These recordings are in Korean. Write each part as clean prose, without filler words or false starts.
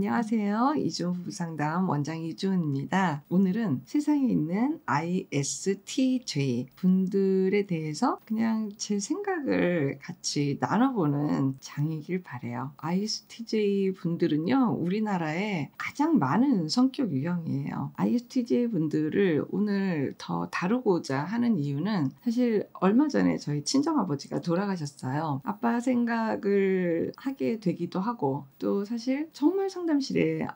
안녕하세요. 이주은 부부상담 원장 이주은입니다. 오늘은 세상에 있는 ISTJ 분들에 대해서 그냥 제 생각을 같이 나눠보는 장이길 바래요. ISTJ 분들은요, 우리나라에 가장 많은 성격 유형이에요. ISTJ 분들을 오늘 더 다루고자 하는 이유는 사실 얼마 전에 저희 친정아버지가 돌아가셨어요. 아빠 생각을 하게 되기도 하고, 또 사실 정말 상담실에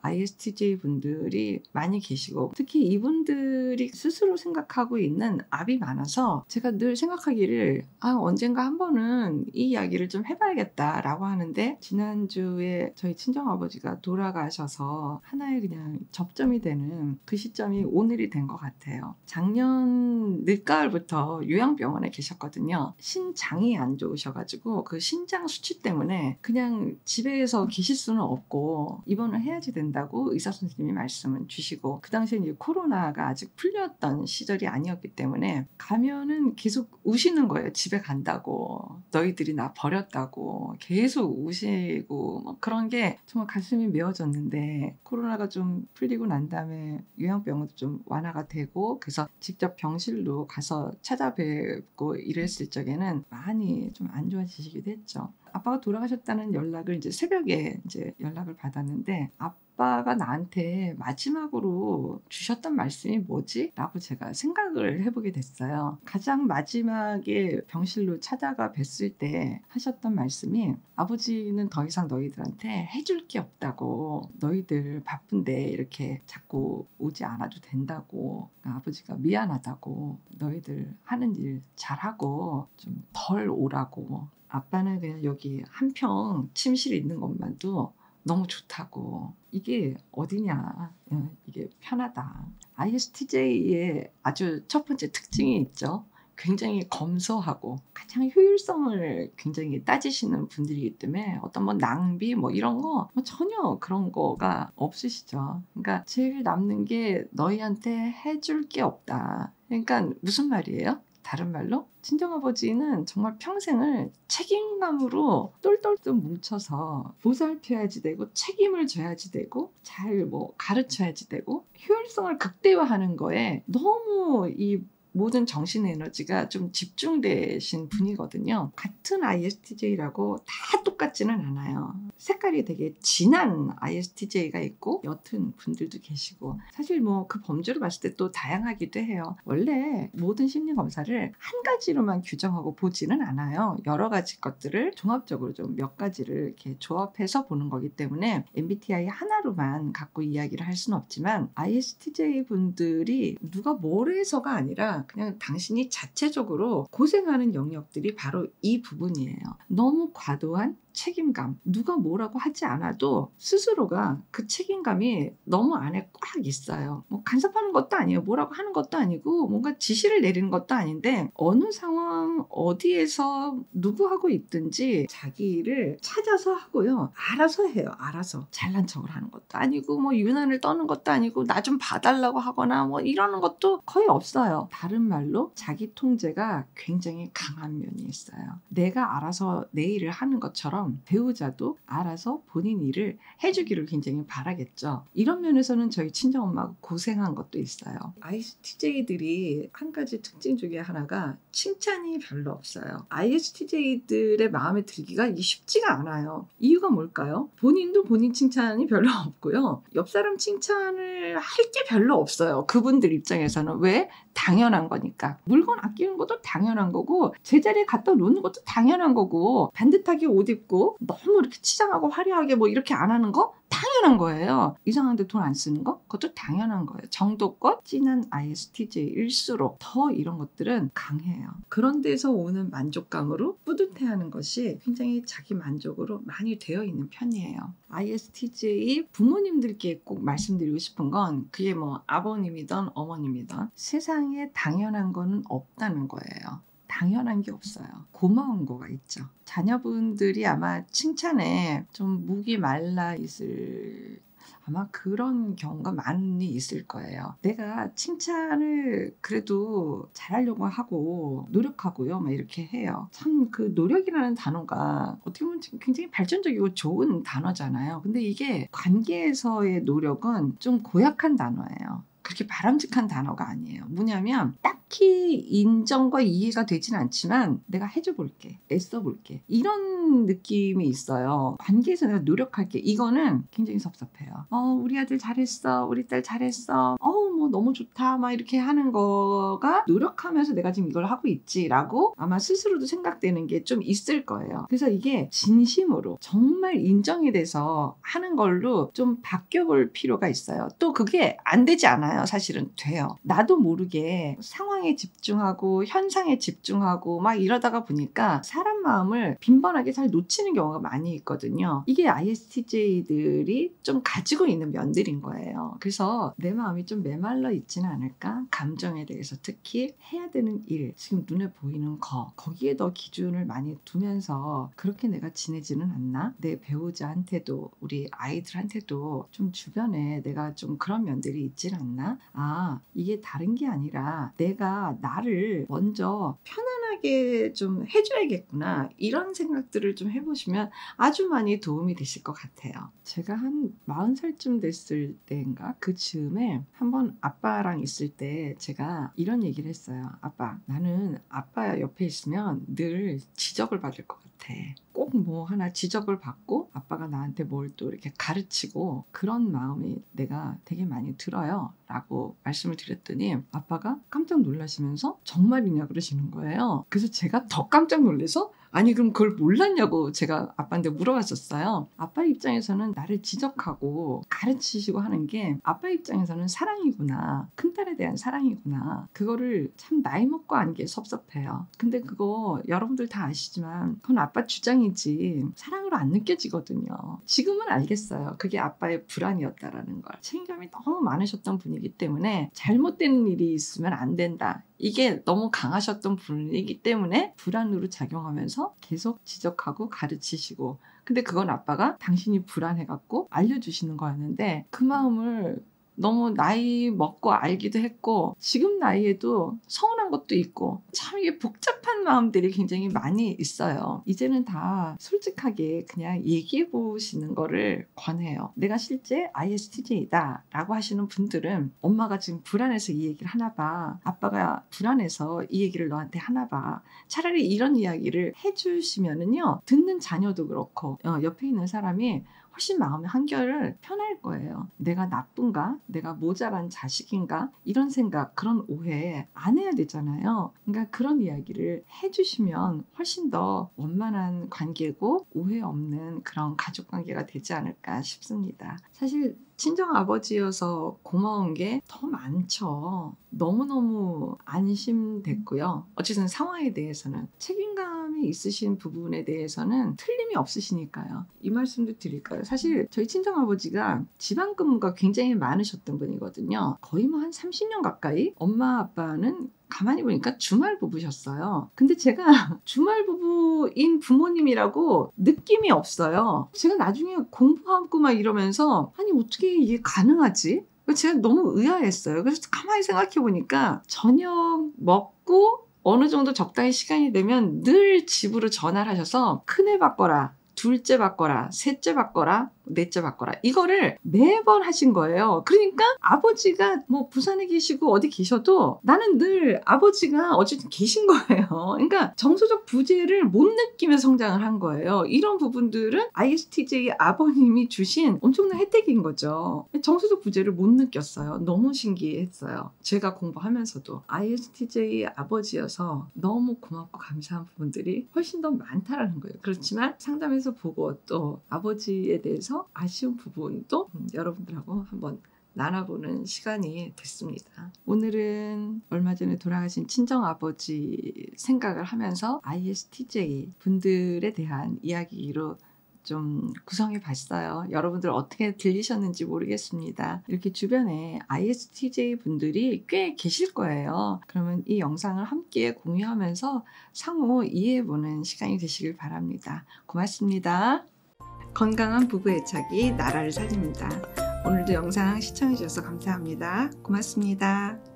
ISTJ 분들이 많이 계시고, 특히 이분들이 스스로 생각하고 있는 압이 많아서 제가 늘 생각하기를 언젠가 한 번은 이 이야기를 좀 해봐야겠다라고 하는데, 지난주에 저희 친정아버지가 돌아가셔서 하나의 그냥 접점이 되는 그 시점이 오늘이 된 것 같아요. 작년 늦가을부터 요양병원에 계셨거든요. 신장이 안 좋으셔가지고 그 신장 수치 때문에 그냥 집에서 계실 수는 없고 입원을 해야지 된다고 의사 선생님이 말씀을 주시고, 그 당시에 이제 코로나가 아직 풀렸던 시절이 아니었기 때문에 가면은 계속 우시는 거예요. 집에 간다고, 너희들이 나 버렸다고 계속 우시고, 뭐 그런 게 정말 가슴이 메어졌는데, 코로나가 좀 풀리고 난 다음에 요양병원도 좀 완화가 되고, 그래서 직접 병실로 가서 찾아뵙고 이랬을 적에는 많이 좀 안 좋아지시기도 했죠. 아빠가 돌아가셨다는 연락을 이제 새벽에 이제 연락을 받았는데, 아빠가 나한테 마지막으로 주셨던 말씀이 뭐지? 라고 제가 생각을 해보게 됐어요. 가장 마지막에 병실로 찾아가 뵀을 때 하셨던 말씀이, 아버지는 더 이상 너희들한테 해줄 게 없다고, 너희들 바쁜데 이렇게 자꾸 오지 않아도 된다고, 아버지가 미안하다고, 너희들 하는 일 잘하고 좀 덜 오라고, 아빠는 그냥 여기 한평 침실 있는 것만도 너무 좋다고, 이게 어디냐, 이게 편하다. ISTJ의 아주 첫 번째 특징이 있죠. 굉장히 검소하고 가장 효율성을 굉장히 따지시는 분들이기 때문에 어떤 뭐 낭비 뭐 이런 거 전혀 그런 거가 없으시죠. 그러니까 제일 남는 게 너희한테 해줄 게 없다. 그러니까 무슨 말이에요? 다른 말로 친정아버지는 정말 평생을 책임감으로 똘똘 뭉쳐서 보살펴야지 되고, 책임을 져야지 되고, 잘 뭐 가르쳐야지 되고, 효율성을 극대화하는 거에 너무 이 모든 정신 에너지가 좀 집중되신 분이거든요. 같은 ISTJ라고 다 똑같지는 않아요. 색깔이 되게 진한 ISTJ가 있고 옅은 분들도 계시고, 사실 뭐 그 범주를 봤을 때 또 다양하기도 해요. 원래 모든 심리 검사를 한 가지로만 규정하고 보지는 않아요. 여러 가지 것들을 종합적으로 좀 몇 가지를 이렇게 조합해서 보는 거기 때문에 MBTI 하나로만 갖고 이야기를 할 수는 없지만, ISTJ 분들이 누가 뭘 해서가 아니라 그냥 당신이 자체적으로 고생하는 영역들이 바로 이 부분이에요. 너무 과도한 책임감, 누가 뭐라고 하지 않아도 스스로가 그 책임감이 너무 안에 꽉 있어요. 뭐 간섭하는 것도 아니에요. 뭐라고 하는 것도 아니고 뭔가 지시를 내리는 것도 아닌데, 어느 상황 어디에서 누구하고 있든지 자기를 찾아서 하고요. 알아서 해요. 알아서. 잘난 척을 하는 것도 아니고 뭐 유난을 떠는 것도 아니고 나 좀 봐달라고 하거나 뭐 이러는 것도 거의 없어요. 다른 말로 자기 통제가 굉장히 강한 면이 있어요. 내가 알아서 내 일을 하는 것처럼 배우자도 알아서 본인 일을 해주기를 굉장히 바라겠죠. 이런 면에서는 저희 친정엄마가 고생한 것도 있어요. ISTJ들이 한 가지 특징 중에 하나가 칭찬이 별로 없어요. ISTJ들의 마음에 들기가 쉽지가 않아요. 이유가 뭘까요? 본인도 본인 칭찬이 별로 없고요. 옆 사람 칭찬을 할 게 별로 없어요. 그분들 입장에서는. 왜? 당연한 거니까. 물건 아끼는 것도 당연한 거고, 제자리에 갖다 놓는 것도 당연한 거고, 반듯하게 옷 입고 너무 이렇게 치장하고 화려하게 뭐 이렇게 안 하는 거 당연한 거예요. 이상한데 돈 안 쓰는 거? 그것도 당연한 거예요. 정도껏 진한 ISTJ일수록 더 이런 것들은 강해요. 그런 데서 오는 만족감으로 뿌듯해하는 것이 굉장히 자기 만족으로 많이 되어 있는 편이에요. ISTJ 부모님들께 꼭 말씀드리고 싶은 건, 그게 뭐 아버님이든 어머님이든 세상에 당연한 거는 없다는 거예요. 당연한 게 없어요. 고마운 거가 있죠. 자녀분들이 아마 칭찬에 좀 목이 말라 있을 아마 그런 경우가 많이 있을 거예요. 내가 칭찬을 그래도 잘하려고 하고 노력하고요. 막 이렇게 해요. 참 그 노력이라는 단어가 어떻게 보면 굉장히 발전적이고 좋은 단어잖아요. 근데 이게 관계에서의 노력은 좀 고약한 단어예요. 그렇게 바람직한 단어가 아니에요. 뭐냐면 딱히 인정과 이해가 되진 않지만 내가 해줘 볼게, 애써 볼게, 이런 느낌이 있어요. 관계에서 내가 노력할게, 이거는 굉장히 섭섭해요. 우리 아들 잘했어, 우리 딸 잘했어, 뭐 너무 좋다, 막 이렇게 하는 거가 노력하면서 내가 지금 이걸 하고 있지라고 아마 스스로도 생각되는 게 좀 있을 거예요. 그래서 이게 진심으로 정말 인정이 돼서 하는 걸로 좀 바뀌어볼 필요가 있어요. 또 그게 안 되지 않아요. 사실은 돼요. 나도 모르게 상황에 집중하고 현상에 집중하고 막 이러다가 보니까 사람 마음을 빈번하게 잘 놓치는 경우가 많이 있거든요. 이게 ISTJ들이 좀 가지고 있는 면들인 거예요. 그래서 내 마음이 좀 메말라 있지는 않을까? 감정에 대해서 특히 해야 되는 일, 지금 눈에 보이는 거기에 더 기준을 많이 두면서 그렇게 내가 지내지는 않나? 내 배우자한테도 우리 아이들한테도 좀 주변에 내가 좀 그런 면들이 있지는 않나? 이게 다른 게 아니라 내가 나를 먼저 편안하게 좀 해줘야겠구나, 이런 생각들을 좀 해보시면 아주 많이 도움이 되실 것 같아요. 제가 한 40살쯤 됐을 때인가 그 즈음에 한번 아빠랑 있을 때 제가 이런 얘기를 했어요. 아빠, 나는 아빠 옆에 있으면 늘 지적을 받을 것 같아. 꼭 뭐 하나 지적을 받고 아빠가 나한테 뭘 또 이렇게 가르치고 그런 마음이 내가 되게 많이 들어요 라고 말씀을 드렸더니 아빠가 깜짝 놀라시면서 정말이냐 그러시는 거예요. 그래서 제가 더 깜짝 놀라서 아니 그럼 그걸 몰랐냐고 제가 아빠한테 물어봤었어요. 아빠 입장에서는 나를 지적하고 가르치시고 하는 게 아빠 입장에서는 사랑이구나, 큰딸에 대한 사랑이구나, 그거를 참 나이 먹고 안 게 섭섭해요. 근데 그거 여러분들 다 아시지만 그건 아빠 주장이지 사랑으로 안 느껴지거든요. 지금은 알겠어요. 그게 아빠의 불안이었다라는 걸. 책임감이 너무 많으셨던 분이기 때문에 잘못된 일이 있으면 안 된다, 이게 너무 강하셨던 분이기 때문에 불안으로 작용하면서 계속 지적하고 가르치시고, 근데 그건 아빠가 당신이 불안해갖고 알려주시는 거였는데 그 마음을 너무 나이 먹고 알기도 했고 지금 나이에도 서운한 것도 있고 참 이게 복잡한 마음들이 굉장히 많이 있어요. 이제는 다 솔직하게 그냥 얘기해 보시는 거를 권해요. 내가 실제 ISTJ다 라고 하시는 분들은 엄마가 지금 불안해서 이 얘기를 하나 봐, 아빠가 불안해서 이 얘기를 너한테 하나 봐, 차라리 이런 이야기를 해주시면은요 듣는 자녀도 그렇고 옆에 있는 사람이 훨씬 마음의 한결을 편할 거예요. 내가 나쁜가? 내가 모자란 자식인가? 이런 생각, 그런 오해 안 해야 되잖아요. 그러니까 그런 이야기를 해주시면 훨씬 더 원만한 관계고 오해 없는 그런 가족관계가 되지 않을까 싶습니다. 사실 친정아버지여서 고마운 게 더 많죠. 너무너무 안심됐고요. 어쨌든 상황에 대해서는 책임감이 있으신 부분에 대해서는 틀림이 없으시니까요. 이 말씀도 드릴까요? 사실 저희 친정아버지가 지방근무가 굉장히 많으셨던 분이거든요. 거의 뭐 한 30년 가까이. 엄마 아빠는 가만히 보니까 주말 부부셨어요. 근데 제가 주말 부부인 부모님이라고 느낌이 없어요. 제가 나중에 공부하고 막 이러면서 아니 어떻게 이게 가능하지? 제가 너무 의아했어요. 그래서 가만히 생각해 보니까 저녁 먹고 어느 정도 적당히 시간이 되면 늘 집으로 전화를 하셔서 큰애 바꿔라, 둘째 바꿔라, 셋째 바꿔라, 넷째 바꿔라, 이거를 매번 하신 거예요. 그러니까 아버지가 뭐 부산에 계시고 어디 계셔도 나는 늘 아버지가 어쨌든 계신 거예요. 그러니까 정서적 부재를 못 느끼며 성장을 한 거예요. 이런 부분들은 ISTJ 아버님이 주신 엄청난 혜택인 거죠. 정서적 부재를 못 느꼈어요. 너무 신기했어요. 제가 공부하면서도 ISTJ 아버지여서 너무 고맙고 감사한 부분들이 훨씬 더 많다라는 거예요. 그렇지만 상담해서 보고 또 아버지에 대해서 아쉬운 부분도 여러분들하고 한번 나눠보는 시간이 됐습니다. 오늘은 얼마 전에 돌아가신 친정아버지 생각을 하면서 ISTJ 분들에 대한 이야기로 좀 구성해 봤어요. 여러분들 어떻게 들리셨는지 모르겠습니다. 이렇게 주변에 ISTJ 분들이 꽤 계실 거예요. 그러면 이 영상을 함께 공유하면서 상호 이해해보는 시간이 되시길 바랍니다. 고맙습니다. 건강한 부부 애착이 나라를 살립니다. 오늘도 영상 시청해 주셔서 감사합니다. 고맙습니다.